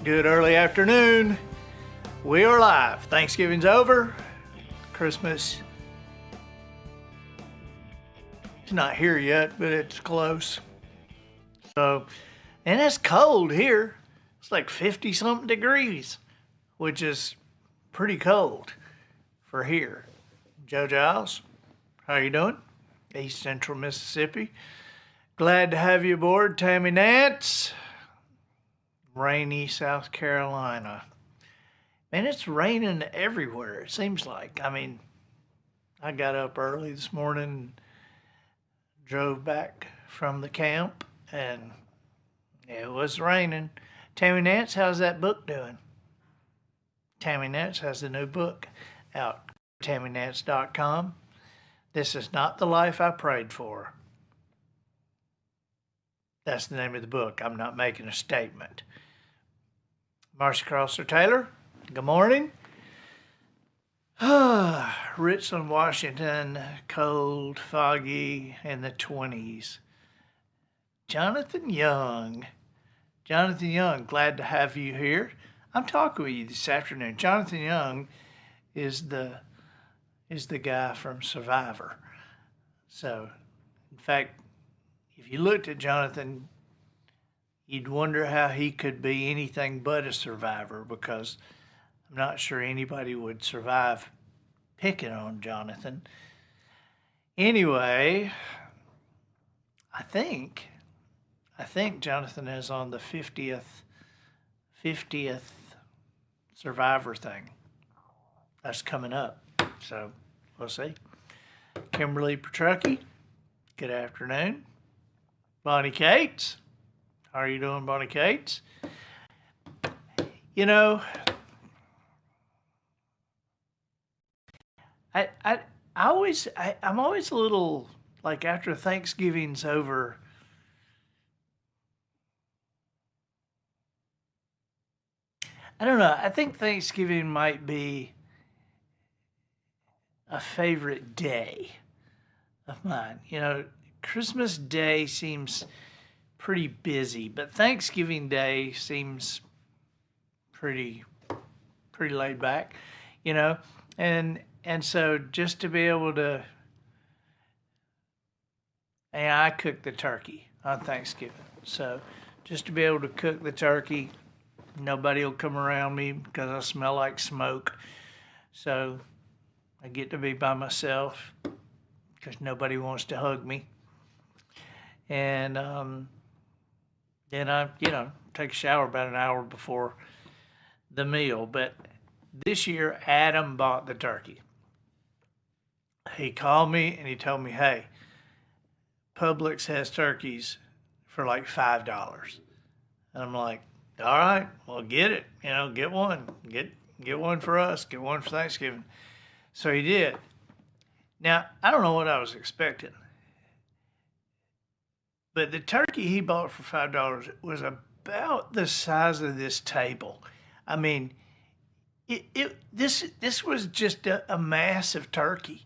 Good early afternoon. We are live. Thanksgiving's over. Christmas is not here yet, but it's close. So, and it's cold here. It's like 50 something degrees, which is pretty cold for here. Joe Giles, how you doing? East Central Mississippi. Glad to have you aboard. Tammy Nance, rainy South Carolina. Man, it's raining everywhere, it seems like. I mean, I got up early this morning, drove back from the camp, and it was raining. Tammy Nance, how's that book doing? Tammy Nance has a new book out, TammyNance.com. This is not the life I prayed for. That's the name of the book. I'm not making a statement. Marcy Crosser Taylor, good morning. Richland, Washington, cold, foggy, in the 20s. Jonathan Young, glad to have you here. I'm talking with you this afternoon. Jonathan Young is the guy from Survivor. So, in fact, if you looked at Jonathan, you'd wonder how he could be anything but a survivor, because I'm not sure anybody would survive picking on Jonathan. Anyway, I think Jonathan is on the 50th Survivor thing. That's coming up, so we'll see. Kimberly Petrucki, good afternoon. Bonnie Cates, how are you doing, Bonnie Cates? You know, I'm always a little, like, after Thanksgiving's over, I don't know, I think Thanksgiving might be a favorite day of mine. You know, Christmas Day seems pretty busy, but Thanksgiving Day seems pretty laid back, you know, and so just to be able to, and I cook the turkey on Thanksgiving, so just to be able to cook the turkey, nobody will come around me because I smell like smoke, so I get to be by myself because nobody wants to hug me. And then I, take a shower about an hour before the meal. But this year, Adam bought the turkey. He called me and he told me, hey, Publix has turkeys for like $5. And I'm like, all right, well, get it. Get one. Get one for us. Get one for Thanksgiving. So he did. Now, I don't know what I was expecting, but the turkey he bought for $5 was about the size of this table. I mean, this was just a massive turkey.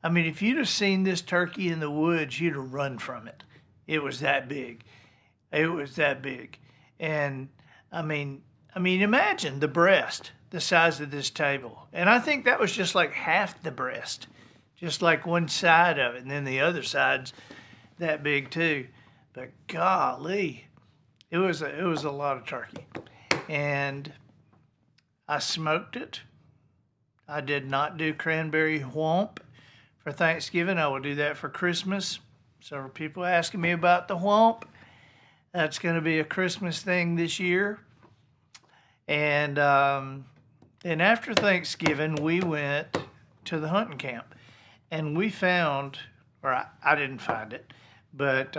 I mean, if you'd have seen this turkey in the woods, you'd have run from it. It was that big. And I mean, imagine the breast, the size of this table. And I think that was just like half the breast, just like one side of it. And then the other side's that big too. But golly, it was a lot of turkey. And I smoked it. I did not do cranberry whomp for Thanksgiving. I will do that for Christmas. Several people asking me about the whomp. That's going to be a Christmas thing this year. And then after Thanksgiving, we went to the hunting camp. And we found, or I didn't find it, but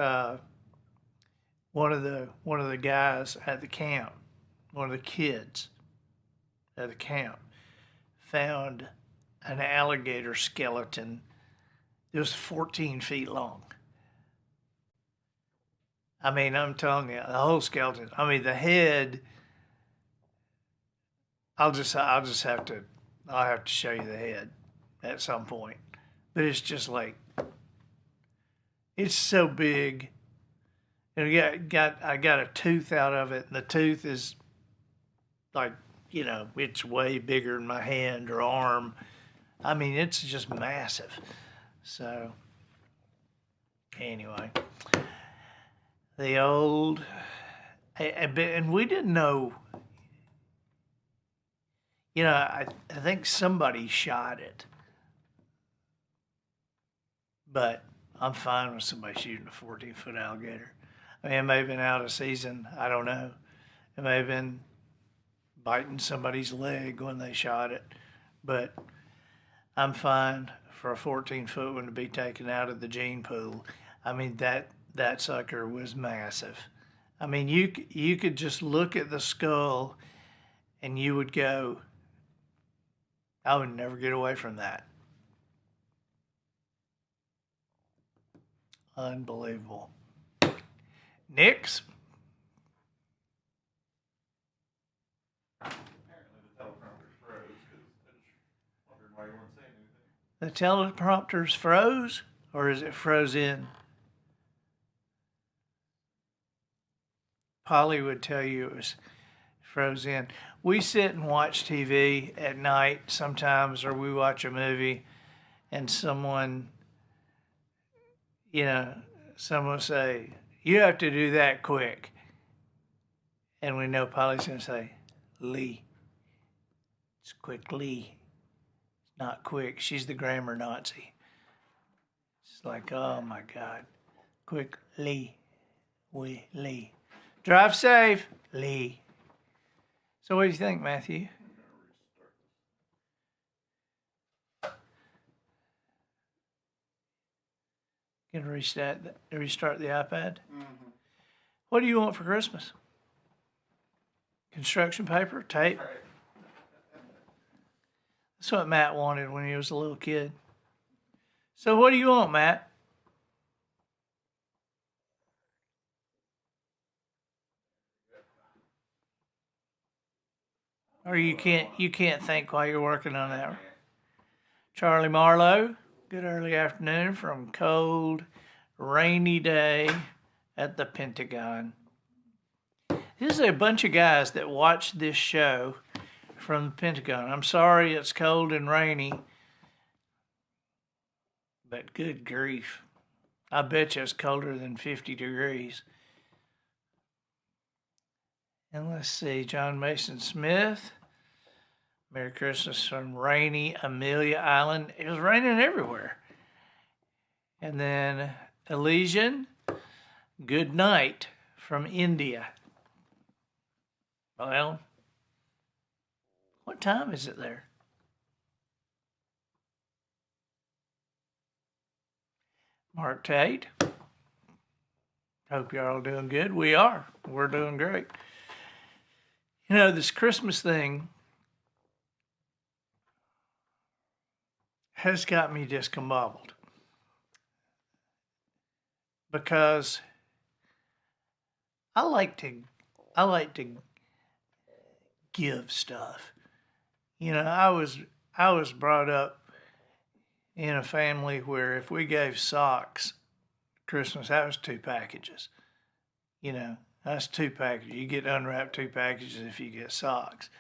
one of the guys at the camp, one of the kids at the camp, found an alligator skeleton. It was 14 feet long. I mean, I'm telling you, the whole skeleton. I mean, the head. I'll have to show you the head at some point. But it's just like, it's so big. And I got a tooth out of it, and the tooth is like, it's way bigger than my hand or arm. I mean, it's just massive. So, anyway, the old, and we didn't know, I think somebody shot it, but I'm fine with somebody shooting a 14-foot alligator. I mean, it may have been out of season. I don't know. It may have been biting somebody's leg when they shot it, but I'm fine for a 14-foot one to be taken out of the gene pool. I mean, that sucker was massive. I mean, you could just look at the skull and you would go, I would never get away from that. Unbelievable. Nix? Apparently the teleprompter froze because I just wondered why you weren't saying anything. The teleprompter's froze, or is it frozen? Polly would tell you it was frozen. We sit and watch TV at night sometimes, or we watch a movie, and someone will say, you have to do that quick. And we know Polly's going to say, Lee. It's quickly. It's not quick. She's the grammar Nazi. It's like, oh my God. Quickly. Lee. Drive safe, Lee. So what do you think, Matthew? Gonna restart the iPad? Mm-hmm. What do you want for Christmas? Construction paper? Tape? Right. That's what Matt wanted when he was a little kid. So what do you want, Matt? Or you can't think while you're working on that. Charlie Marlowe, good early afternoon from cold, rainy day at the Pentagon. This is a bunch of guys that watch this show from the Pentagon. I'm sorry it's cold and rainy, but good grief. I bet you it's colder than 50 degrees. And let's see, John Mason Smith. Merry Christmas from rainy Amelia Island. It was raining everywhere. And then Elysian, good night from India. Well, what time is it there? Mark Tate. Hope you're all doing good. We are. We're doing great. This Christmas thing has got me discombobbled because I like to give stuff. I was brought up in a family where if we gave socks Christmas, that was 2 packages. That's 2 packages. You get unwrapped 2 packages if you get socks.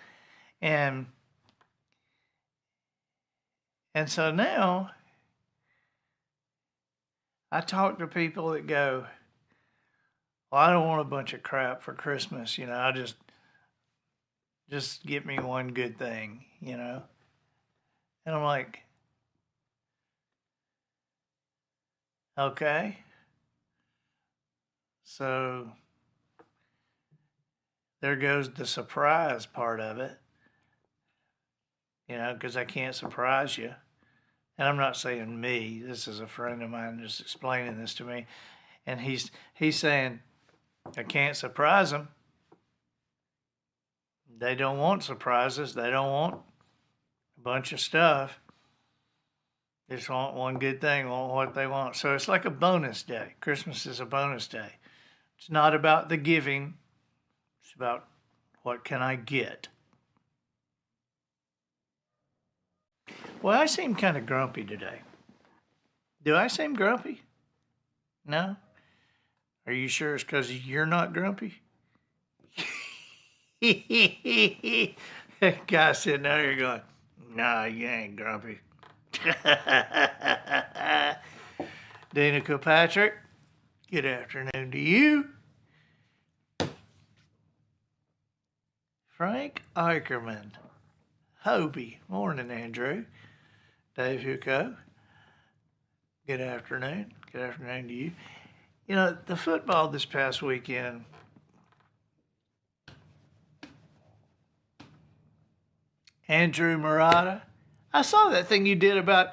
And so now I talk to people that go, well, I don't want a bunch of crap for Christmas. I just get me one good thing, And I'm like, okay. So there goes the surprise part of it, because I can't surprise you. And I'm not saying me. This is a friend of mine just explaining this to me. And he's saying, I can't surprise them. They don't want surprises. They don't want a bunch of stuff. They just want one good thing, want what they want. So it's like a bonus day. Christmas is a bonus day. It's not about the giving. It's about what can I get. Well, I seem kind of grumpy today. Do I seem grumpy? No? Are you sure it's because you're not grumpy? That guy sitting out here going, nah, you ain't grumpy. Dana Kilpatrick, good afternoon to you. Frank Eicherman, Hobie, morning, Andrew. Dave Huco, good afternoon. Good afternoon to you. You know, the football this past weekend, Andrew Murata. I saw that thing you did about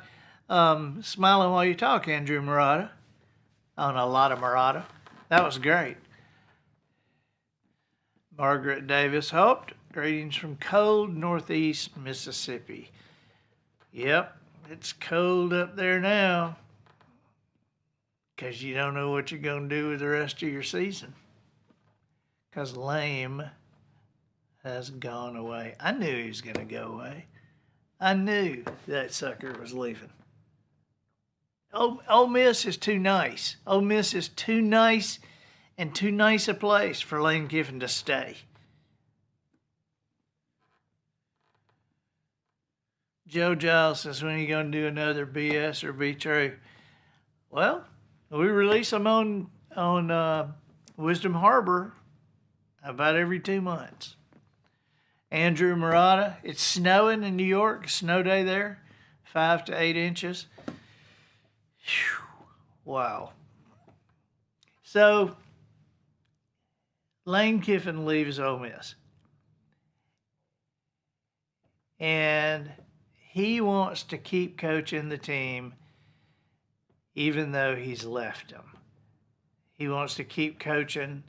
smiling while you talk, Andrew Murata. On a lot of Murata. That was great. Margaret Davis Hope, greetings from cold northeast Mississippi. Yep, it's cold up there now because you don't know what you're going to do with the rest of your season because Lame has gone away. I knew he was going to go away. I knew that sucker was leaving. Ole Miss is too nice. Ole Miss is too nice and too nice a place for Lane Kiffin to stay. Joe Giles says, when are you going to do another BS or Be True? Well, we release them on Wisdom Harbor about every 2 months. Andrew Murata, it's snowing in New York, snow day there, 5 to 8 inches. Whew. Wow. So, Lane Kiffin leaves Ole Miss. And he wants to keep coaching the team even though he's left them. He wants to keep coaching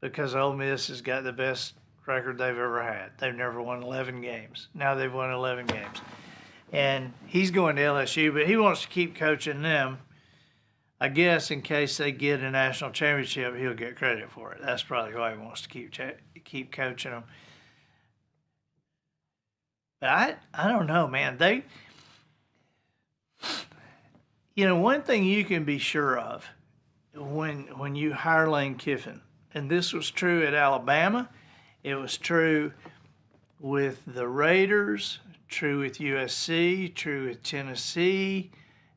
because Ole Miss has got the best record they've ever had. They've never won 11 games. Now they've won 11 games. And he's going to LSU, but he wants to keep coaching them. I guess in case they get a national championship, he'll get credit for it. That's probably why he wants to keep coaching them. But I don't know, man. One thing you can be sure of when you hire Lane Kiffin, and this was true at Alabama, it was true with the Raiders, true with USC, true with Tennessee.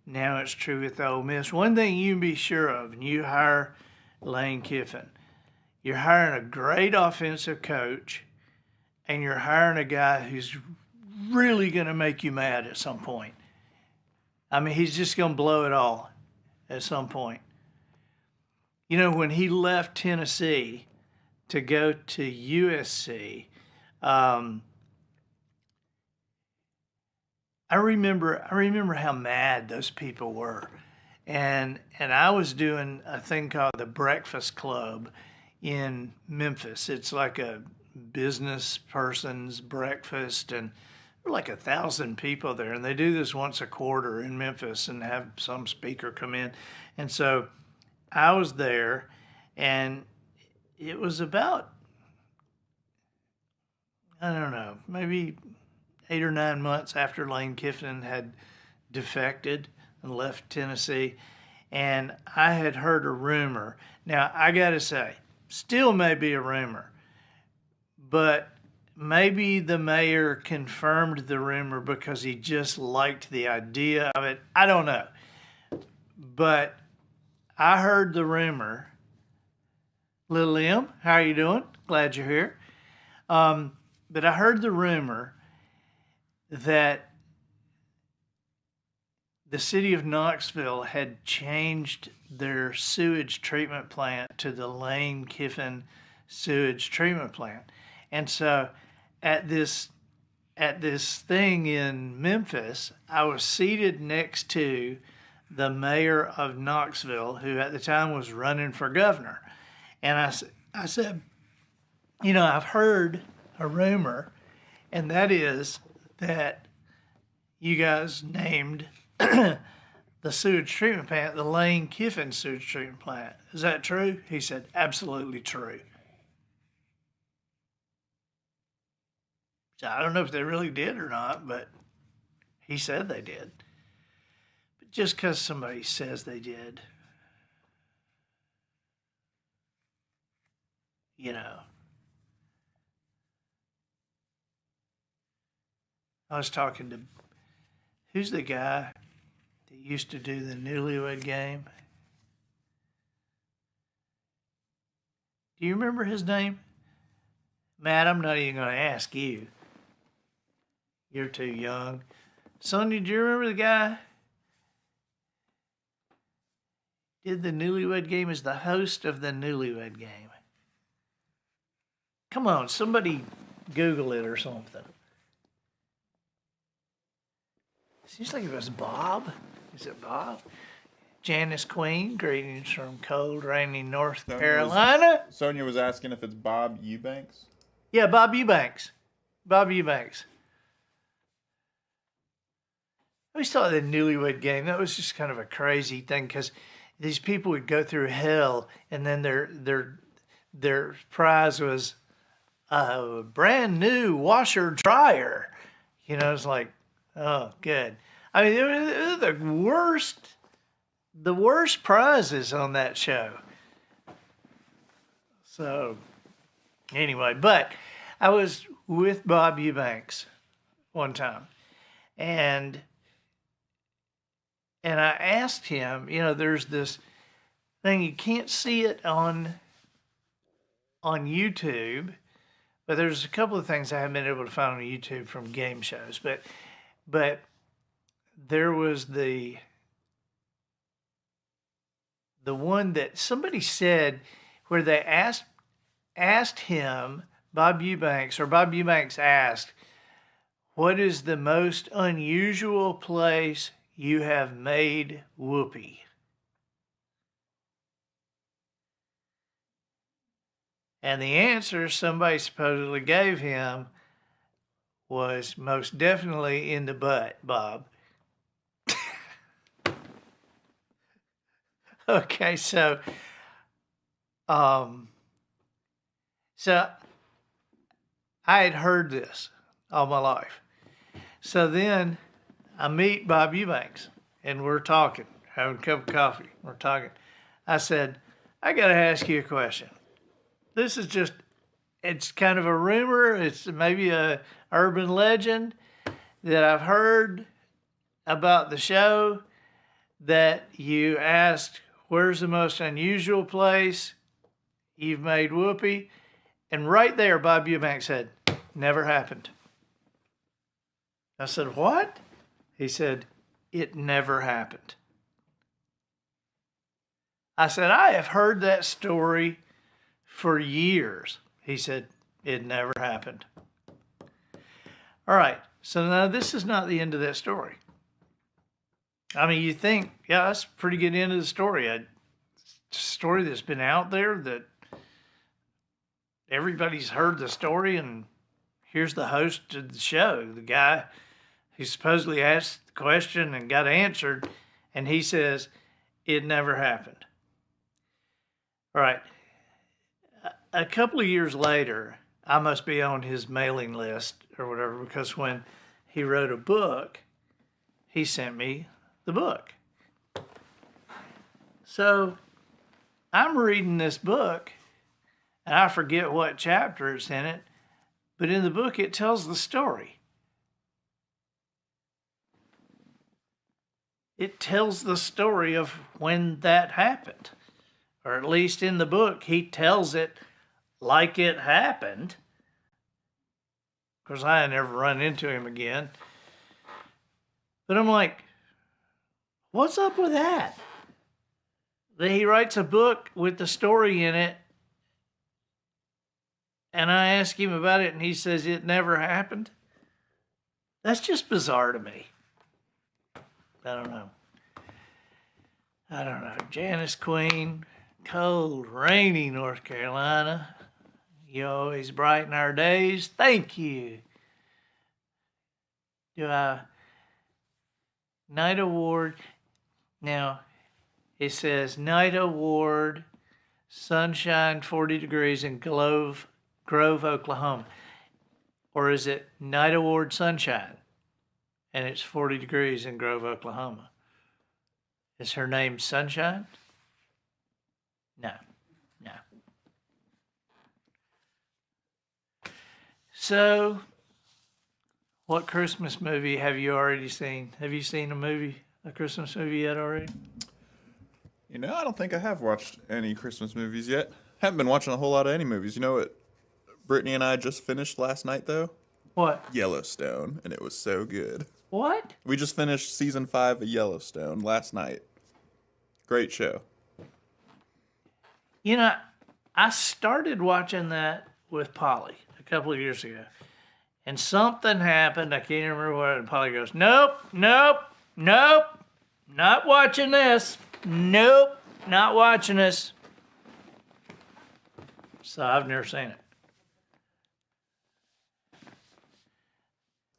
Now it's true with Ole Miss. One thing you can be sure of when you hire Lane Kiffin, you're hiring a great offensive coach, and you're hiring a guy who's really going to make you mad at some point. I mean, he's just going to blow it all at some point. You know, when he left Tennessee to go to USC, I remember how mad those people were. And I was doing a thing called the Breakfast Club in Memphis. It's like a business person's breakfast, and there were like 1,000 people there. And they do this once a quarter in Memphis and have some speaker come in. And so I was there, and it was about, I don't know, maybe 8 or 9 months after Lane Kiffin had defected and left Tennessee. And I had heard a rumor. Now, I got to say, still may be a rumor, but maybe the mayor confirmed the rumor because he just liked the idea of it. I don't know. But I heard the rumor. Little M, how are you doing? Glad you're here. But I heard the rumor that the city of Knoxville had changed their sewage treatment plant to the Lane Kiffin sewage treatment plant. And so at this thing in Memphis, I was seated next to the mayor of Knoxville, who at the time was running for governor. And I said, you know, I've heard a rumor, and that is that you guys named the sewage treatment plant the Lane Kiffin sewage treatment plant. Is that true? He said, absolutely true. So I don't know if they really did or not, but he said they did. But just because somebody says they did, you know, I was talking to, who's the guy that used to do the Newlywed Game? Do you remember his name? Matt, I'm not even going to ask you. You're too young. Sonia, do you remember the guy? Did the Newlywed Game as the host of the Newlywed Game. Come on, somebody Google it or something. Seems like it was Bob. Is it Bob? Janice Queen, greetings from cold, rainy North Carolina. Sonia was asking if it's Bob Eubanks. Yeah, Bob Eubanks. Bob Eubanks. I always thought the Newlywed Game, that was just kind of a crazy thing because these people would go through hell and then their prize was a brand new washer dryer. You know, it's like, oh, good. I mean, it was the worst prizes on that show. So, anyway, but I was with Bob Eubanks one time, and I asked him, you know, there's this thing, you can't see it on YouTube, but there's a couple of things I haven't been able to find on YouTube from game shows, but there was the one that somebody said where they asked him, Bob Eubanks asked, what is the most unusual place you have made whoopee? And the answer somebody supposedly gave him was most definitely in the butt, Bob. Okay, so I had heard this all my life. So then I meet Bob Eubanks, and we're talking, having a cup of coffee. We're talking. I said, I got to ask you a question. This is just, it's kind of a rumor. It's maybe a urban legend that I've heard about the show that you asked, where's the most unusual place you've made whoopee? And right there, Bob Eubanks said, never happened. I said, what? He said, it never happened. I said, I have heard that story for years. He said, it never happened. All right, so now this is not the end of that story. I mean, you think, yeah, that's a pretty good end of the story. A story that's been out there that everybody's heard the story, and here's the host of the show, the guy who supposedly asked the question and got answered, and he says, it never happened. All right. A couple of years later, I must be on his mailing list or whatever, because when he wrote a book, he sent me the book. So I'm reading this book, and I forget what chapter it's in it, but in the book it tells the story. It tells the story of when that happened. Or at least in the book, he tells it like it happened. Of course, I had never run into him again. But I'm like, what's up with that? That he writes a book with the story in it, and I ask him about it, and he says it never happened? That's just bizarre to me. I don't know. Janice Queen, cold, rainy North Carolina. You always brighten our days. Thank you. Night Award. Now, it says Night Award, sunshine, 40 degrees in Grove, Oklahoma. Or is it Night Award sunshine, and it's 40 degrees in Grove, Oklahoma? Is her name Sunshine? No. So, What Christmas movie have you already seen? Have you seen a Christmas movie yet already? You know, I don't think I have watched any Christmas movies yet. Haven't been watching a whole lot of any movies. You know what Brittany and I just finished last night, though? What? Yellowstone, and it was so good. What? We just finished season 5 of Yellowstone last night. Great show. You know, I started watching that with Polly a couple of years ago. And something happened. I can't even remember what. And Polly goes, nope, nope, nope, not watching this. Nope, not watching this. So I've never seen it.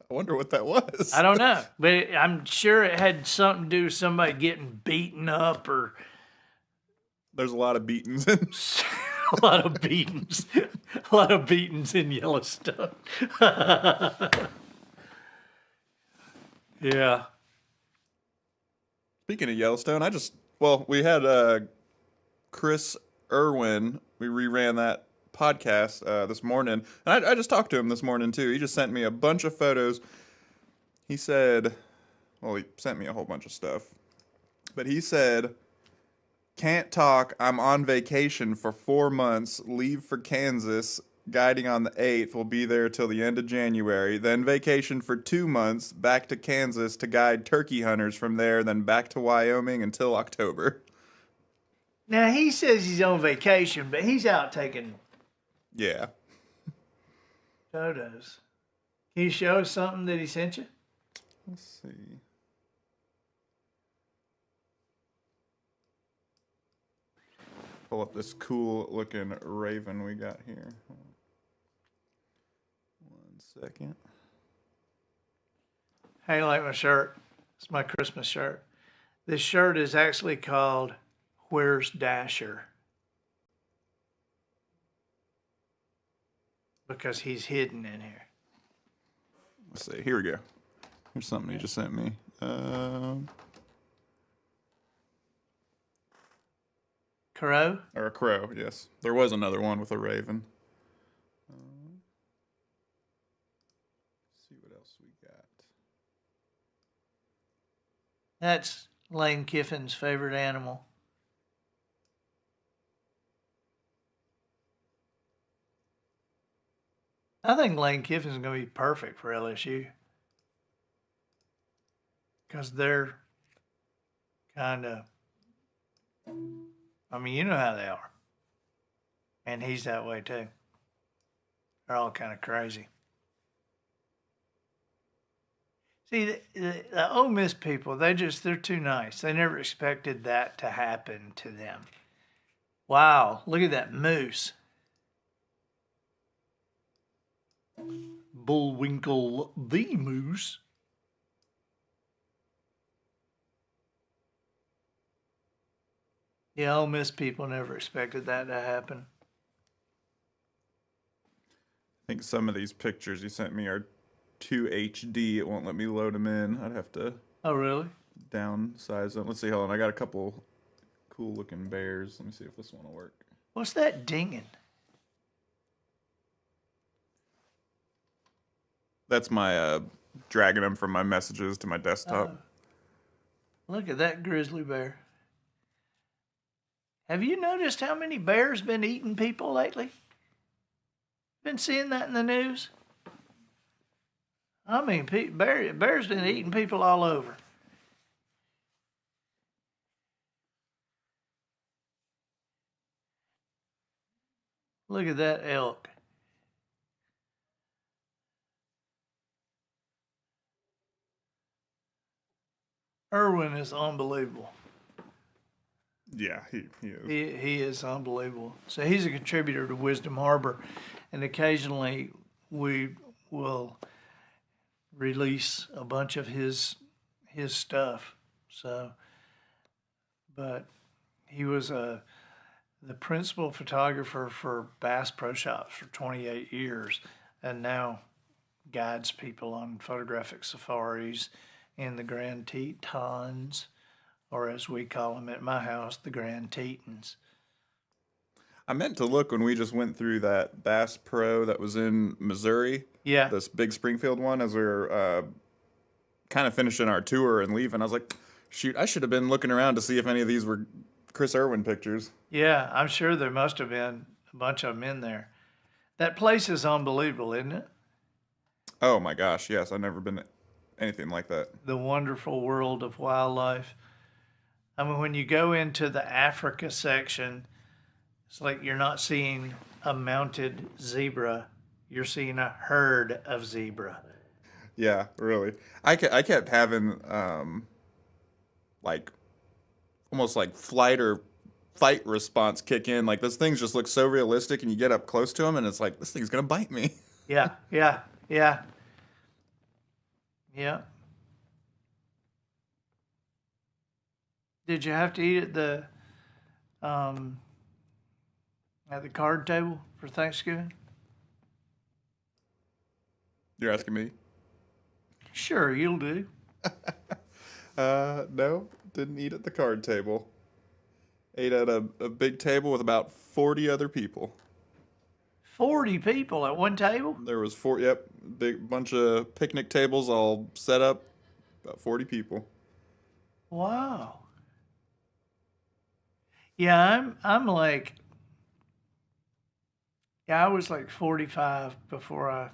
I wonder what that was. I don't know. But I'm sure it had something to do with somebody getting beaten up or There's a lot of beatings in. a lot of beatings. A lot of beatings in Yellowstone. Yeah. Speaking of Yellowstone, we had Chris Irwin. We reran that podcast this morning. And I just talked to him this morning, too. He just sent me a bunch of photos. He said, well, he sent me a whole bunch of stuff. But he said, can't talk. I'm on vacation for 4 months. Leave for Kansas. Guiding on the 8th. Will be there till the end of January. Then vacation for 2 months. Back to Kansas to guide turkey hunters from there. Then back to Wyoming until October. Now, he says he's on vacation, but he's out taking Yeah. photos. Can you show us something that he sent you? Let's see. Pull up this cool looking raven we got here. 1 second. Hey, I like my shirt. It's my Christmas shirt. This shirt is actually called Where's Dasher? Because he's hidden in here. Let's see. Here we go. Here's something he just sent me. Crow? Or a crow, yes. There was another one with a raven. See what else we got. That's Lane Kiffin's favorite animal. I think Lane Kiffin's going to be perfect for LSU. Because they're kind of, I mean, you know how they are. And he's that way too. They're all kind of crazy. See, the Ole Miss people, they're too nice. They never expected that to happen to them. Wow, look at that moose. Bullwinkle the moose. Yeah, Ole Miss people never expected that to happen. I think some of these pictures you sent me are too HD. It won't let me load them in. I'd have to Oh, really? downsize them. Let's see. Hold on. I got a couple cool looking bears. Let me see if this one will work. What's that dinging? That's my dragging them from my messages to my desktop. Look at that grizzly bear. Have you noticed how many bears been eating people lately? Been seeing that in the news? I mean, bears been eating people all over. Look at that elk. Irwin is unbelievable. Yeah, he is. He is unbelievable. So he's a contributor to Wisdom Harbor, and occasionally we will release a bunch of his stuff. So, but he was the principal photographer for Bass Pro Shops for 28 years, and now guides people on photographic safaris in the Grand Tetons, or as we call them at my house, the Grand Tetons. I meant to look when we just went through that Bass Pro that was in Missouri, Yeah. this big Springfield one, as we were kind of finishing our tour and leaving. I was like, shoot, I should have been looking around to see if any of these were Chris Irwin pictures. Yeah, I'm sure there must have been a bunch of them in there. That place is unbelievable, isn't it? Oh my gosh, yes, I've never been anything like that. The wonderful world of wildlife. I mean, when you go into the Africa section, it's like you're not seeing a mounted zebra, you're seeing a herd of zebra. Yeah, really. I kept having like almost like flight or fight response kick in. Like those things just look so realistic, and you get up close to them, and it's like this thing's gonna bite me. Yeah, yeah, yeah, yeah. Did you have to eat um, at the card table for Thanksgiving? You're asking me? Sure, you'll do. No, didn't eat at the card table. Ate at a big table with about 40 other people. 40 people at one table? There was four, yep, big bunch of picnic tables all set up, about 40 people. Wow. Yeah, I'm like, yeah, I was like 45 before I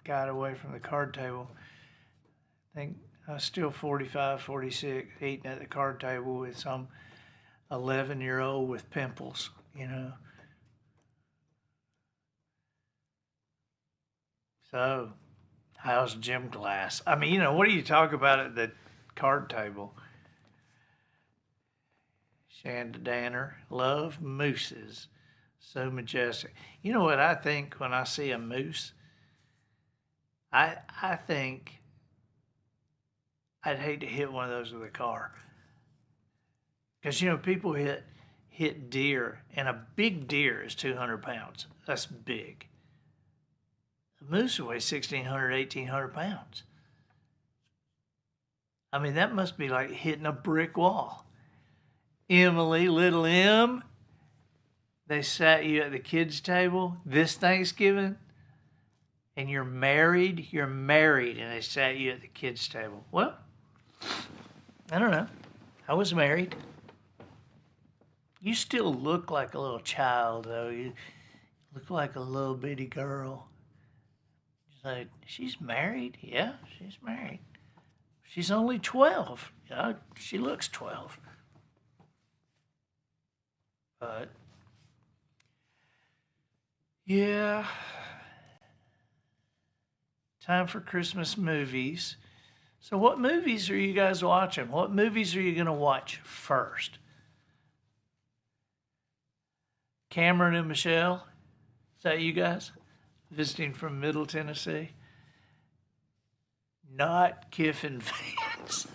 got away from the card table. I think I was still 45, 46, eating at the card table with some 11-year-old with pimples, you know. So, how's gym class? I mean, you know, what do you talk about at the card table? Shanda Danner, love mooses. So majestic. You know what I think when I see a moose? I think I'd hate to hit one of those with a car. Because, you know, people hit deer, and a big deer is 200 pounds. That's big. A moose weighs 1,600, 1,800 pounds. I mean, that must be like hitting a brick wall. Emily, little M, they sat you at the kids' table this Thanksgiving, and you're married, and they sat you at the kids' table. Well, I don't know. I was married. You still look like a little child, though. You look like a little bitty girl. She's like, she's married? Yeah, she's married. She's only 12. Yeah, she looks 12. But, yeah. Time for Christmas movies. So what movies are you guys watching? What movies are you going to watch first? Cameron and Michelle? Is that you guys? Visiting from Middle Tennessee? Not Kiffin fans.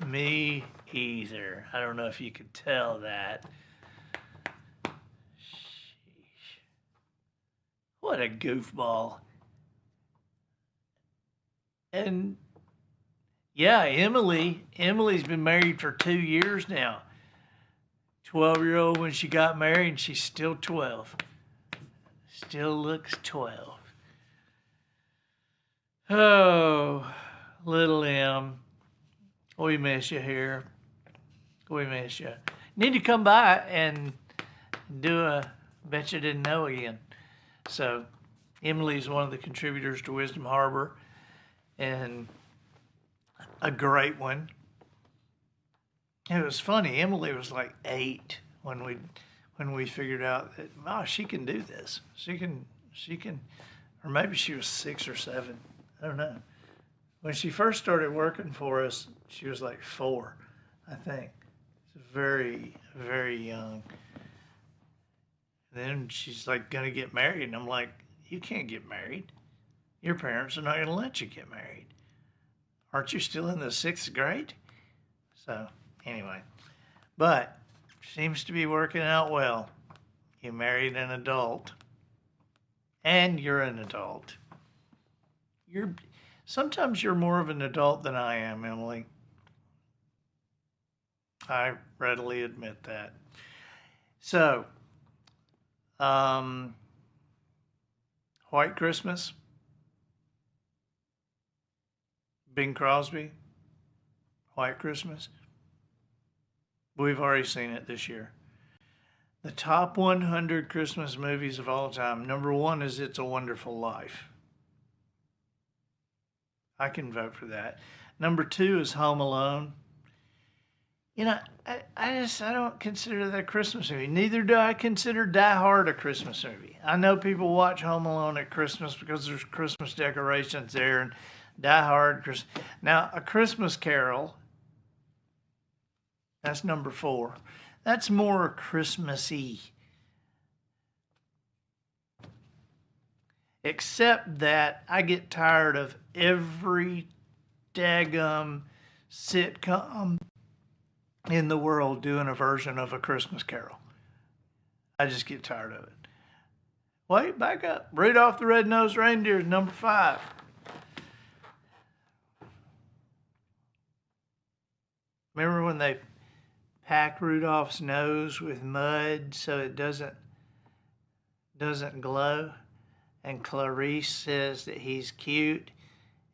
Me either. I don't know if you could tell that. Sheesh. What a goofball. And yeah, Emily's been married for 2 years now. 12-year-old when she got married, and she's still 12. Still looks 12. Oh, little M. We miss you here. We miss you. Need to come by and do a Bet You Didn't Know again. So, Emily's one of the contributors to Wisdom Harbor, and a great one. It was funny. Emily was like 8 when we figured out that, oh, she can do this. She can, or maybe she was 6 or 7. I don't know. When she first started working for us, she was like 4, I think. She's very, very young. Then she's like gonna get married, and I'm like, you can't get married. Your parents are not gonna let you get married. Aren't you still in the 6th grade? So, anyway. But, seems to be working out well. You married an adult. And you're an adult. Sometimes you're more of an adult than I am, Emily. I readily admit that. So, White Christmas, Bing Crosby, White Christmas. We've already seen it this year. The top 100 Christmas movies of all time. Number one is It's a Wonderful Life. I can vote for that. Number two is Home Alone. You know, I don't consider that a Christmas movie. Neither do I consider Die Hard a Christmas movie. I know people watch Home Alone at Christmas because there's Christmas decorations there, and Die Hard. Now, A Christmas Carol, that's number 4. That's more Christmassy. Except that I get tired of every daggum sitcom in the world doing a version of A Christmas Carol. I just get tired of it. Wait, back up. Rudolph the Red-Nosed Reindeer is number 5. Remember when they pack Rudolph's nose with mud so it doesn't glow? And Clarice says that he's cute.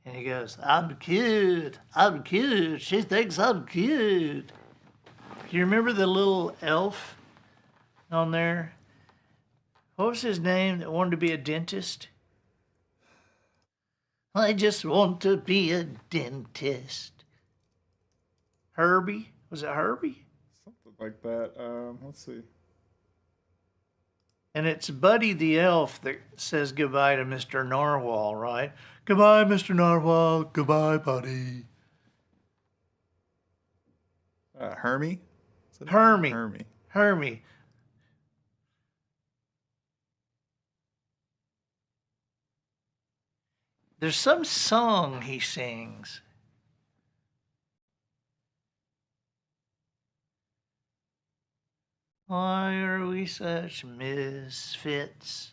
And he goes, I'm cute. I'm cute. She thinks I'm cute. Do you remember the little elf on there? What was his name that wanted to be a dentist? I just want to be a dentist. Herbie? Was it Herbie? Something like that. Let's see. And it's Buddy the elf that says goodbye to Mr. Narwhal, right? Goodbye, Mr. Narwhal. Goodbye, Buddy. Hermie? Hermie. Hermie. Hermie. There's some song he sings. Why are we such misfits?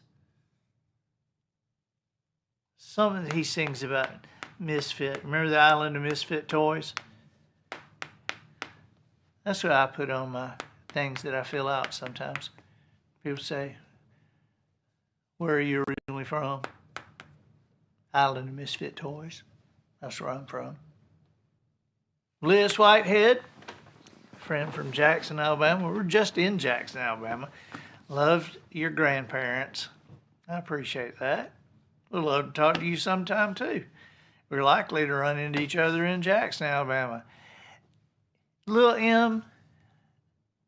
Something he sings about misfit. Remember the Island of Misfit Toys? That's what I put on my things that I fill out sometimes. People say, where are you originally from? Island of Misfit Toys. That's where I'm from. Liz Whitehead, friend from Jackson, Alabama. We're just in Jackson, Alabama. Loved your grandparents. I appreciate that. We'd love to talk to you sometime too. We're likely to run into each other in Jackson, Alabama. Lil M,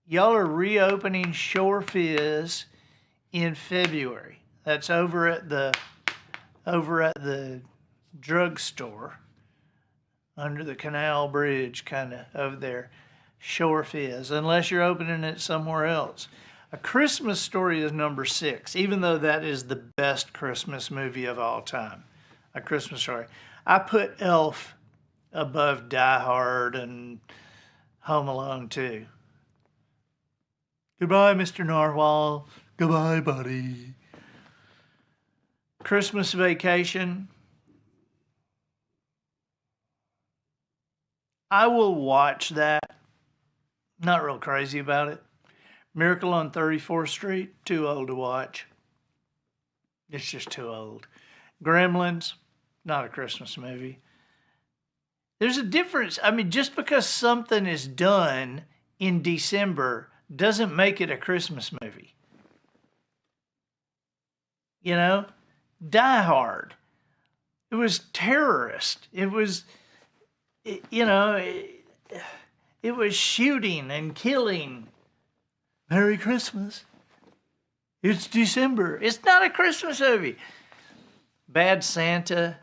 y'all are reopening Shore Fizz in February. That's over at the drugstore under the Canal Bridge, kind of over there. Shore Fizz, unless you're opening it somewhere else. A Christmas Story is number 6, even though that is the best Christmas movie of all time. A Christmas Story. I put Elf above Die Hard and Home Alone too. Goodbye, Mr. Narwhal. Goodbye, buddy. Christmas Vacation. I will watch that. Not real crazy about it. Miracle on 34th Street, too old to watch. It's just too old. Gremlins, not a Christmas movie. There's a difference. I mean, just because something is done in December doesn't make it a Christmas movie. You know? Die Hard. It was terrorist. It was, it was shooting and killing. Merry Christmas. It's December. It's not a Christmas movie. Bad Santa.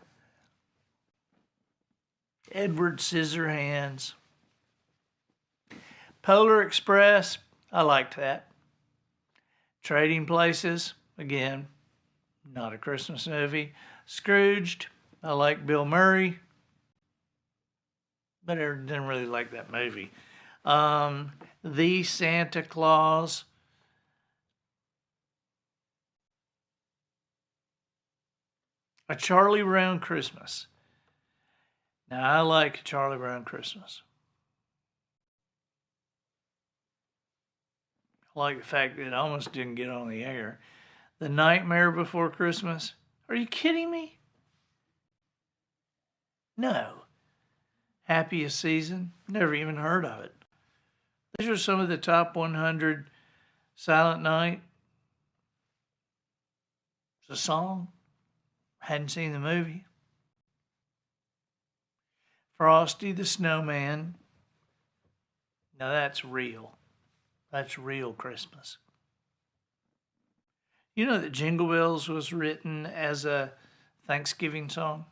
Edward Scissorhands. Polar Express. I liked that. Trading Places. Again, not a Christmas movie. Scrooged. I like Bill Murray. But I didn't really like that movie. The Santa Claus. A Charlie Brown Christmas. Now, I like Charlie Brown Christmas. like the fact that it almost didn't get on the air. The Nightmare Before Christmas. Are you kidding me? No. Happiest Season. Never even heard of it. These are some of the top 100. Silent Night. It's a song. Hadn't seen the movie. Frosty the Snowman. Now that's real. That's real Christmas. You know that Jingle Bells was written as a Thanksgiving song?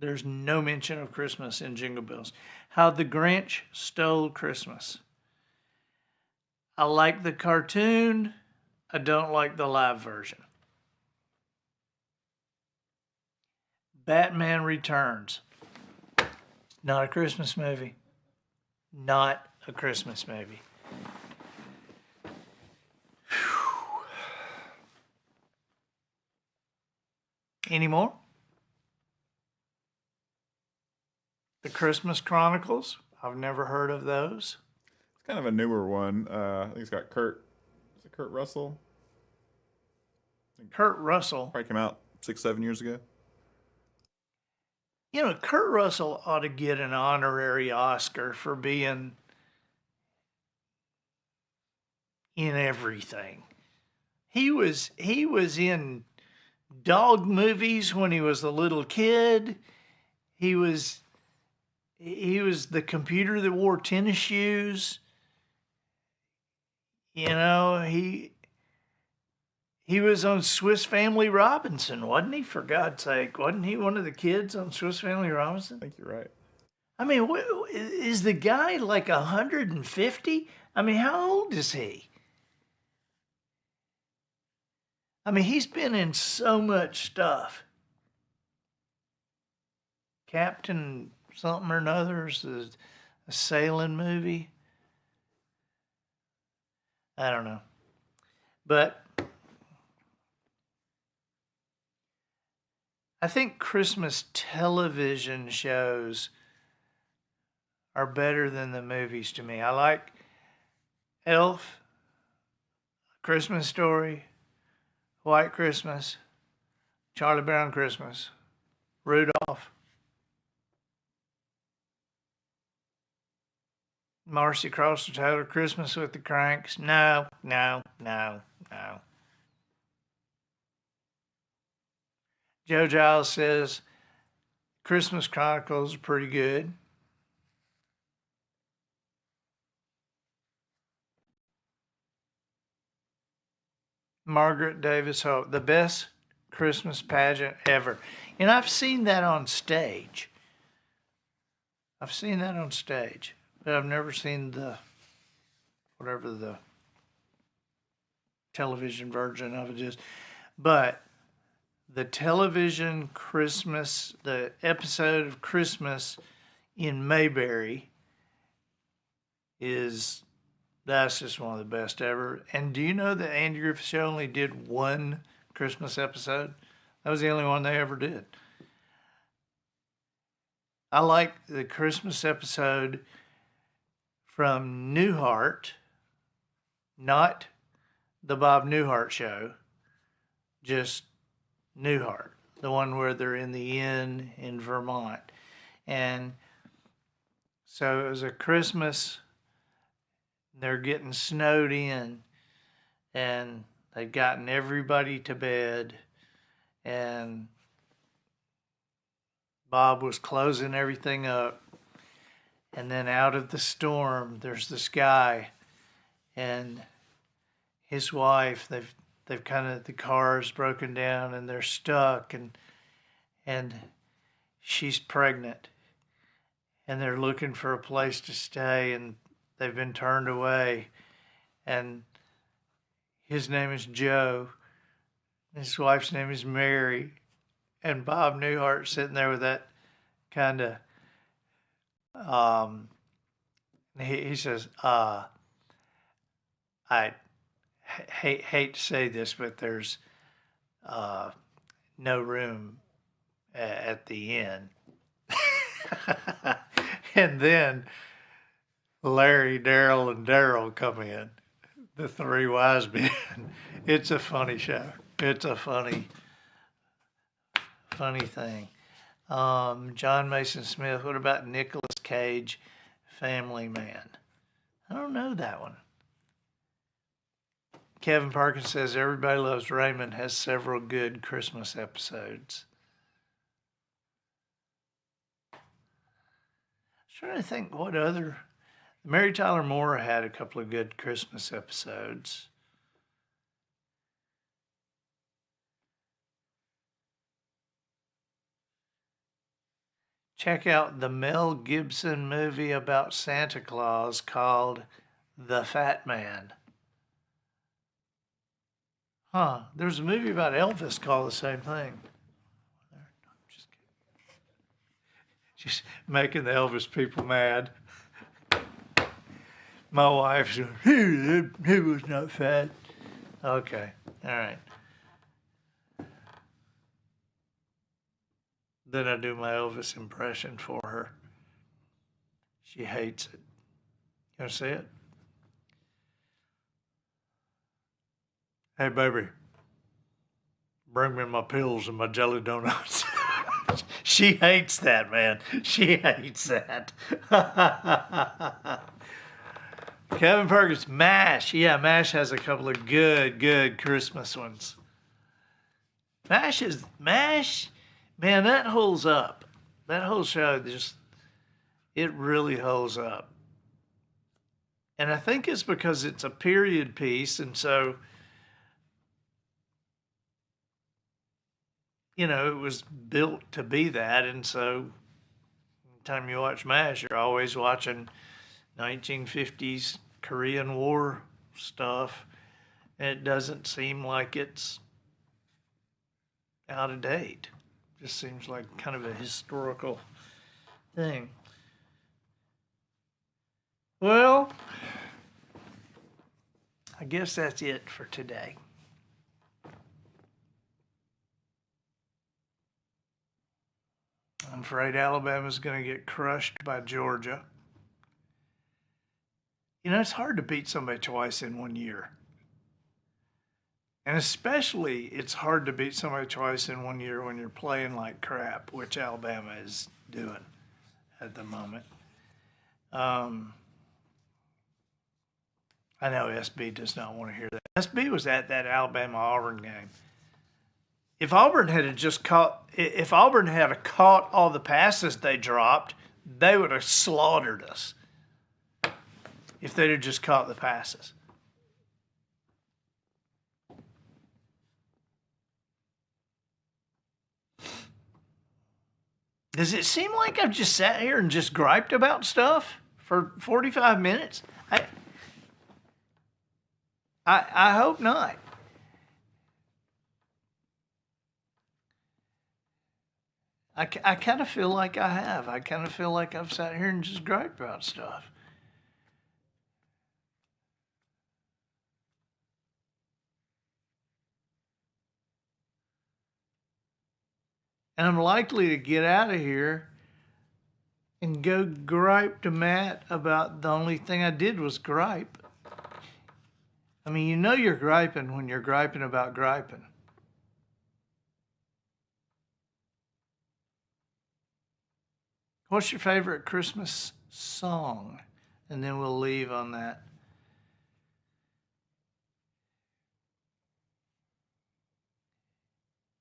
There's no mention of Christmas in Jingle Bells. How the Grinch Stole Christmas. I like the cartoon. I don't like the live version. Batman Returns. Not a Christmas movie. Not a Christmas movie. Whew. Any more? The Christmas Chronicles. I've never heard of those. It's kind of a newer one. I think it's got Kurt. Is it Kurt Russell? Kurt Russell. Probably came out 6-7 years ago. You know, Kurt Russell ought to get an honorary Oscar for being in everything. He was in dog movies when he was a little kid. He was the computer that wore tennis shoes. You know, he was on Swiss Family Robinson, wasn't he? For God's sake, wasn't he one of the kids on Swiss Family Robinson? I think you're right. I mean, is the guy like 150? I mean, how old is he? I mean, he's been in so much stuff. Captain something or another's a sailing movie. I don't know. But I think Christmas television shows are better than the movies to me. I like Elf, Christmas Story, White Christmas, Charlie Brown Christmas, Rudolph, Marcy Cross the Taylor Christmas with the Cranks. No. Joe Giles says Christmas Chronicles are pretty good. Margaret Davis Hope, the best Christmas pageant ever. And I've seen that on stage. But I've never seen whatever the television version of it is. But the television Christmas, the episode of Christmas in Mayberry that's just one of the best ever. And do you know that Andy Griffith Show only did one Christmas episode? That was the only one they ever did. I like the Christmas episode from Newhart, not the Bob Newhart Show, just Newhart, the one where they're in the inn in Vermont. And so it was a Christmas, they're getting snowed in, and they'd gotten everybody to bed, and Bob was closing everything up. And then out of the storm, there's this guy and his wife. They've kind of, the car's broken down and they're stuck, and she's pregnant, and they're looking for a place to stay, and they've been turned away. And his name is Joe. His wife's name is Mary. And Bob Newhart sitting there with that kind of, he says, I hate to say this, but there's no room at the inn. And then Larry, Daryl, and Daryl come in. The three wise men. It's a funny show. It's a funny thing. John Mason Smith. What about Nicolas Cage, Family Man? I don't know that one. Kevin Perkins says Everybody Loves Raymond has several good Christmas episodes. I'm trying to think what other. Mary Tyler Moore had a couple of good Christmas episodes. Check out the Mel Gibson movie about Santa Claus called The Fat Man. Huh, there's a movie about Elvis called the same thing. Just making the Elvis people mad. My wife said, he was not fat. Okay, all right. Then I do my Elvis impression for her. She hates it. You want to see it? Hey, baby, bring me my pills and my jelly donuts. She hates that, man. She hates that. Kevin Perkins, MASH. Yeah, MASH has a couple of good Christmas ones. MASH, man, that holds up. That whole show it really holds up. And I think it's because it's a period piece, and so, it was built to be that, and so anytime you watch MASH, you're always watching 1950s Korean War stuff. It doesn't seem like it's out of date. It just seems like kind of a historical thing. Well, I guess that's it for today. I'm afraid Alabama's going to get crushed by Georgia. It's hard to beat somebody twice in 1 year. And especially, it's hard to beat somebody twice in 1 year when you're playing like crap, which Alabama is doing at the moment. I know SB does not want to hear that. SB was at that Alabama-Auburn game. If Auburn had caught all the passes they dropped, they would have slaughtered us. If they'd have just caught the passes. Does it seem like I've just sat here and just griped about stuff for 45 minutes? I hope not. I kind of feel like I have. I kind of feel like I've sat here and just griped about stuff. And I'm likely to get out of here and go gripe to Matt about the only thing I did was gripe. I mean, you're griping when you're griping about griping. What's your favorite Christmas song? And then we'll leave on that.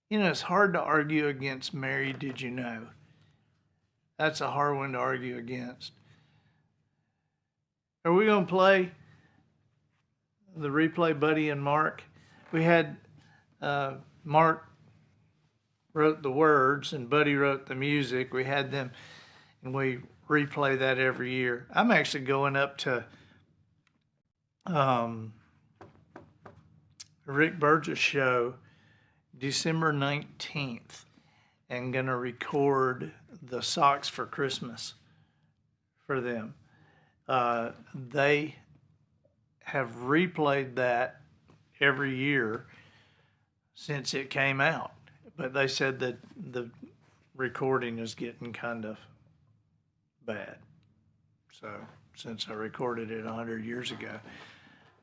It's hard to argue against Mary, Did You Know? That's a hard one to argue against. Are we going to play the replay, Buddy and Mark? We had Mark wrote the words and Buddy wrote the music. We had them, and we replay that every year. I'm actually going up to Rick Burgess' show December 19th and going to record the Socks for Christmas for them. They have replayed that every year since it came out, but they said that the recording is getting kind of bad. So since I recorded it 100 years ago.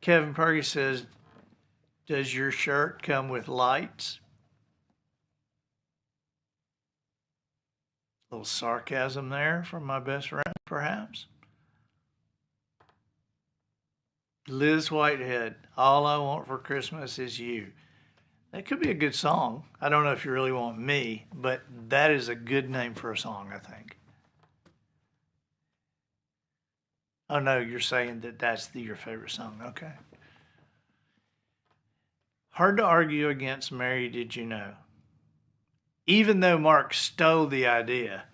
Kevin Perky says, does your shirt come with lights? A little sarcasm there from my best friend, perhaps. Liz Whitehead, all I want for Christmas is you. That could be a good song. I don't know if you really want me, but that is a good name for a song, I think. Oh, no, you're saying that that's your favorite song. Okay. Hard to argue against Mary Did You Know. Even though Mark stole the idea,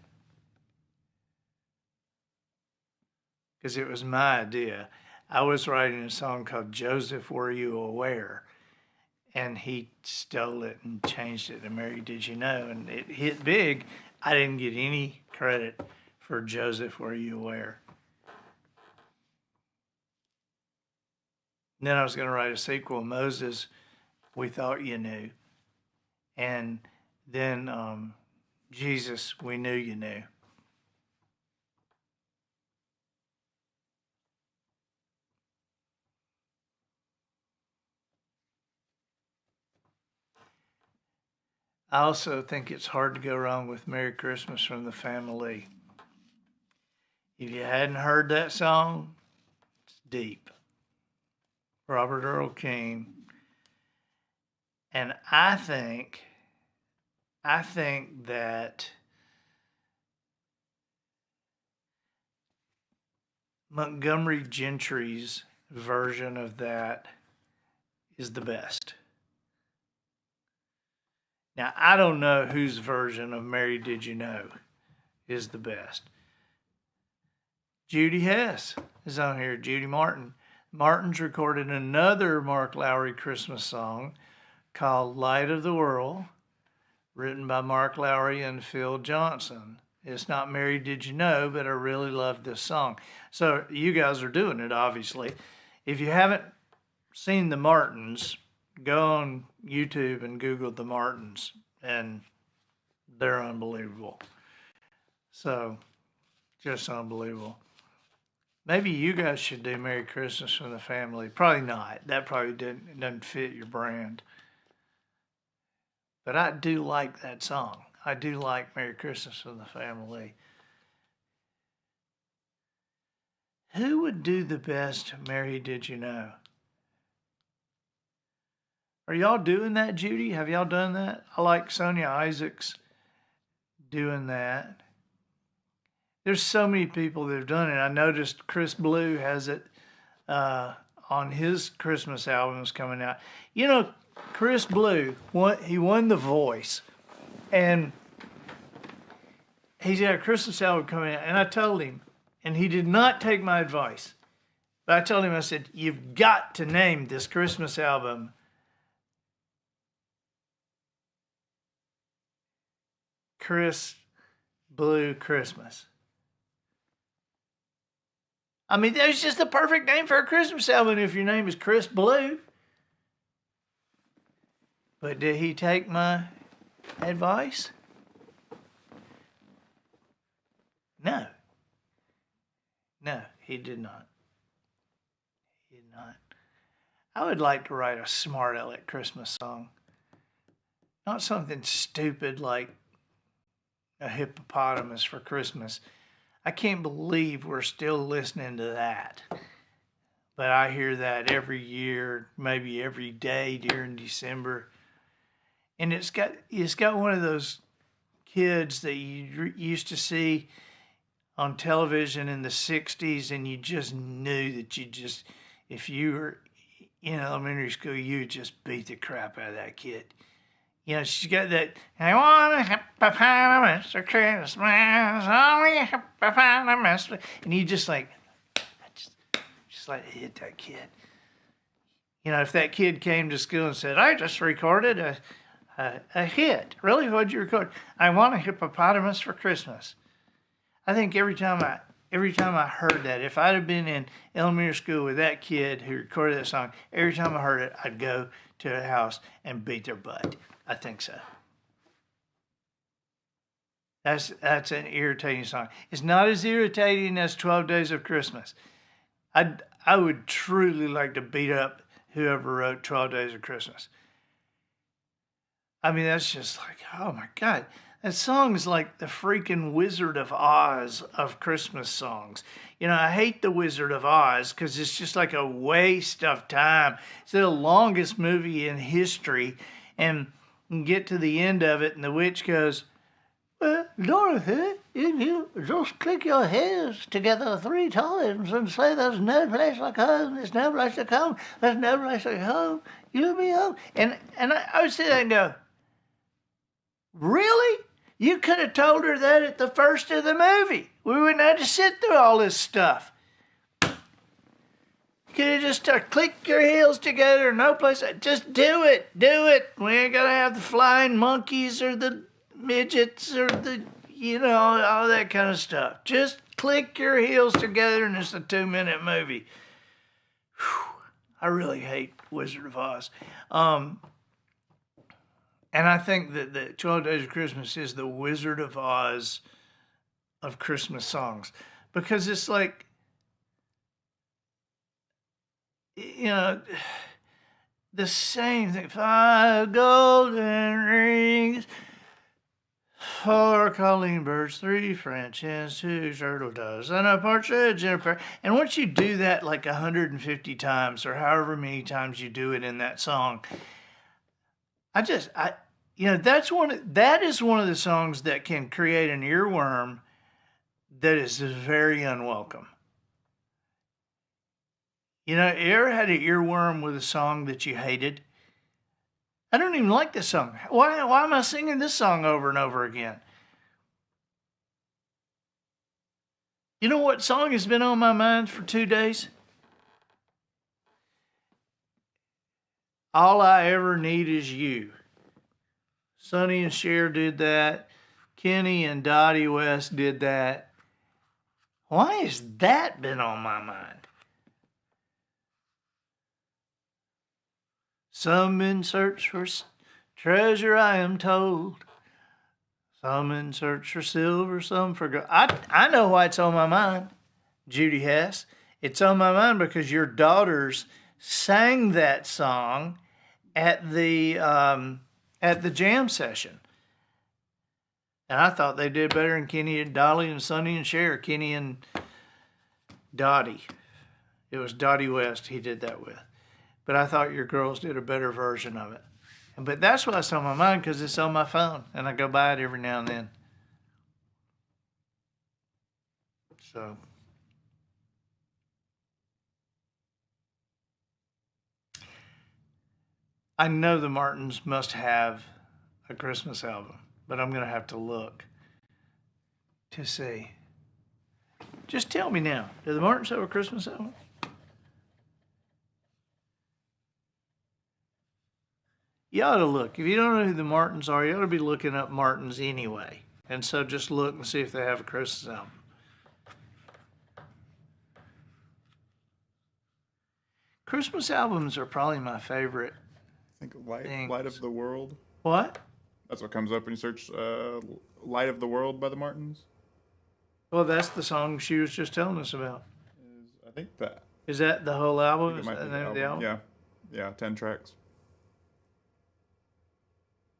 because it was my idea. I was writing a song called Joseph, Were You Aware? And he stole it and changed it to Mary Did You Know? And it hit big. I didn't get any credit for Joseph, Were You Aware? And then I was going to write a sequel, Moses, We Thought You Knew. And then Jesus, We Knew You Knew. I also think it's hard to go wrong with Merry Christmas from the Family. If you hadn't heard that song, it's deep. Robert Earl King. And I think that Montgomery Gentry's version of that is the best. Now, I don't know whose version of Mary Did You Know is the best. Judy Hess is on here, Judy Martin. Martin's recorded another Mark Lowry Christmas song called Light of the World, written by Mark Lowry and Phil Johnson. It's not Mary Did You Know, but I really love this song. So you guys are doing it, obviously. If you haven't seen the Martins, go on YouTube and Google the Martins, and they're unbelievable. So, just unbelievable. Maybe you guys should do Merry Christmas from the Family. Probably not. That probably doesn't fit your brand. But I do like that song. I do like Merry Christmas from the Family. Who would do the best Mary Did You Know? Are y'all doing that, Judy? Have y'all done that? I like Sonia Isaacs doing that. There's so many people that have done it. I noticed Chris Blue has it on his Christmas albums coming out. You know, Chris Blue, he won The Voice, and he's got a Christmas album coming out. And I told him, and he did not take my advice, but I told him, I said, you've got to name this Christmas album Chris Blue Christmas. I mean, that's just the perfect name for a Christmas album if your name is Chris Blue. But did he take my advice? No. No, he did not. He did not. I would like to write a smart aleck Christmas song. Not something stupid like a hippopotamus for Christmas. I can't believe we're still listening to that. But I hear that every year, maybe every day during December. And it's got one of those kids that you used to see on television in the 60s, and you just knew that if you were in elementary school, you would just beat the crap out of that kid. You know, she's got that, I want a hippopotamus for Christmas, only a hippopotamus. And you just like, just like hit that kid. You know, if that kid came to school and said, I just recorded a hit. Really? What'd you record? I want a hippopotamus for Christmas. I think every time I heard that, if I'd have been in elementary school with that kid who recorded that song, every time I heard it, I'd go to the house and beat their butt. I think so. That's an irritating song. It's not as irritating as 12 Days of Christmas. I would truly like to beat up whoever wrote 12 Days of Christmas. I mean, that's just like, oh my God. That song is like the freaking Wizard of Oz of Christmas songs. You know, I hate the Wizard of Oz because it's just like a waste of time. It's the longest movie in history. And you get to the end of it, and the witch goes, "Well, Dorothy, if you just click your heels together 3 times and say there's no place like home, there's no place like home, there's no place like home, you'll be home." And I would sit there and go, really? You could have told her that at the first of the movie. We wouldn't have to sit through all this stuff. You could have just click your heels together, no place. Just do it. Do it. We ain't got to have the flying monkeys or the midgets or the, all that kind of stuff. Just click your heels together and it's a 2-minute movie. Whew. I really hate Wizard of Oz. And I think that the 12 Days of Christmas is the Wizard of Oz of Christmas songs. Because it's like, the same thing. 5 golden rings, 4 calling birds, 3 French hens, 2 turtle doves, and a partridge in a pear. And once you do that like 150 times or however many times you do it in that song, that is one of the songs that can create an earworm that is very unwelcome. You ever had an earworm with a song that you hated? I don't even like this song. Why am I singing this song over and over again? You know what song has been on my mind for 2 days? All I Ever Need Is You. Sonny and Cher did that. Kenny and Dottie West did that. Why has that been on my mind? Some in search for treasure, I am told. Some in search for silver, some for gold. I know why it's on my mind, Judy Hess. It's on my mind because your daughters sang that song at the jam session. And I thought they did better than Kenny and Dolly and Sonny and Cher. Kenny and Dottie. It was Dottie West he did that with. But I thought your girls did a better version of it. But that's why it's on my mind, because it's on my phone. And I go by it every now and then. So. I know the Martins must have a Christmas album, but I'm going to have to look to see. Just tell me now, do the Martins have a Christmas album? You ought to look. If you don't know who the Martins are, you ought to be looking up Martins anyway. And so just look and see if they have a Christmas album. Christmas albums are probably my favorite. I think Light of the World. What? That's what comes up when you search Light of the World by the Martins. Well, that's the song she was just telling us about. I think that. Is that the whole album? Is that the the name of the album? Yeah, 10 tracks.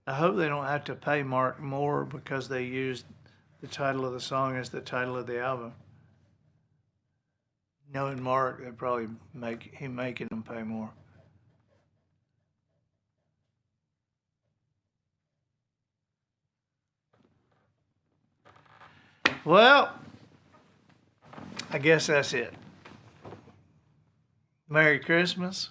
I hope they don't have to pay Mark more because they used the title of the song as the title of the album. Knowing Mark, they'd probably making them pay more. Well, I guess that's it. Merry Christmas.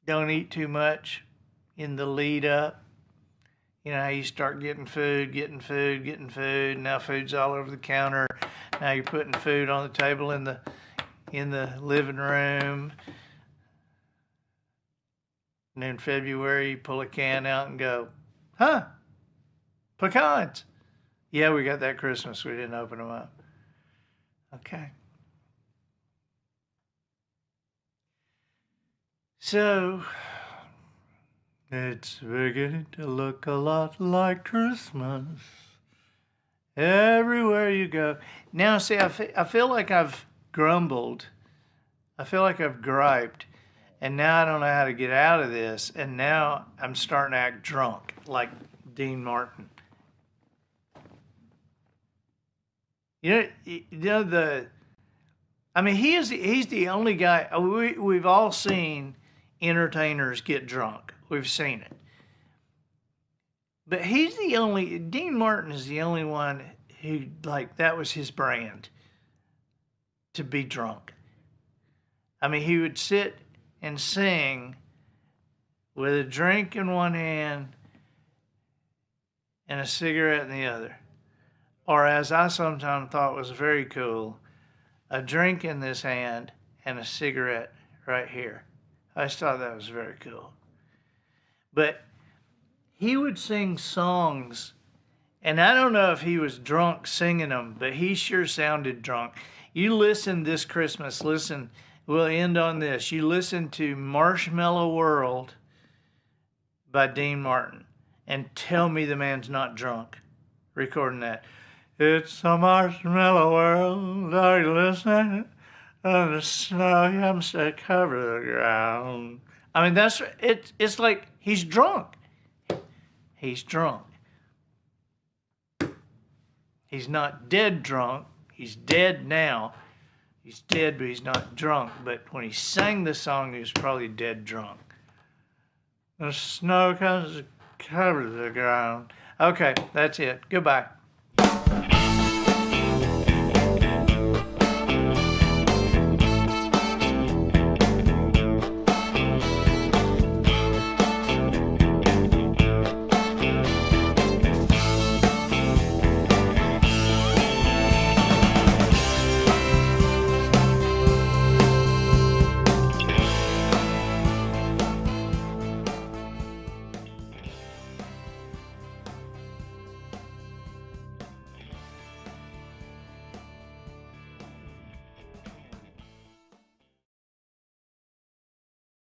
Don't eat too much in the lead up. You know how you start getting food. Now food's all over the counter. Now you're putting food on the table in the living room. And in February, you pull a can out and go, huh? Pecans. Yeah, we got that Christmas. We didn't open them up. Okay. So, It's beginning to look a lot like Christmas everywhere you go. Now, see, I feel like I've grumbled. I feel like I've griped. And now I don't know how to get out of this. And now I'm starting to act drunk like Dean Martin. You know I mean, he's the only guy. We've all seen entertainers get drunk. We've seen it. But Dean Martin is the only one who, like, that was his brand, to be drunk. I mean, he would sit and sing with a drink in one hand and a cigarette in the other. Or, as I sometimes thought was very cool, a drink in this hand and a cigarette right here. I just thought that was very cool. But he would sing songs, and I don't know if he was drunk singing them, but he sure sounded drunk. You listen this Christmas, we'll end on this. You listen to Marshmallow World by Dean Martin and tell me the man's not drunk recording that. It's a marshmallow world, are you listening? And the snow comes to cover the ground. I mean, it's like he's drunk. He's drunk. He's not dead drunk. He's dead now. He's dead, but he's not drunk. But when he sang the song, he was probably dead drunk. The snow comes to cover the ground. Okay, that's it. Goodbye.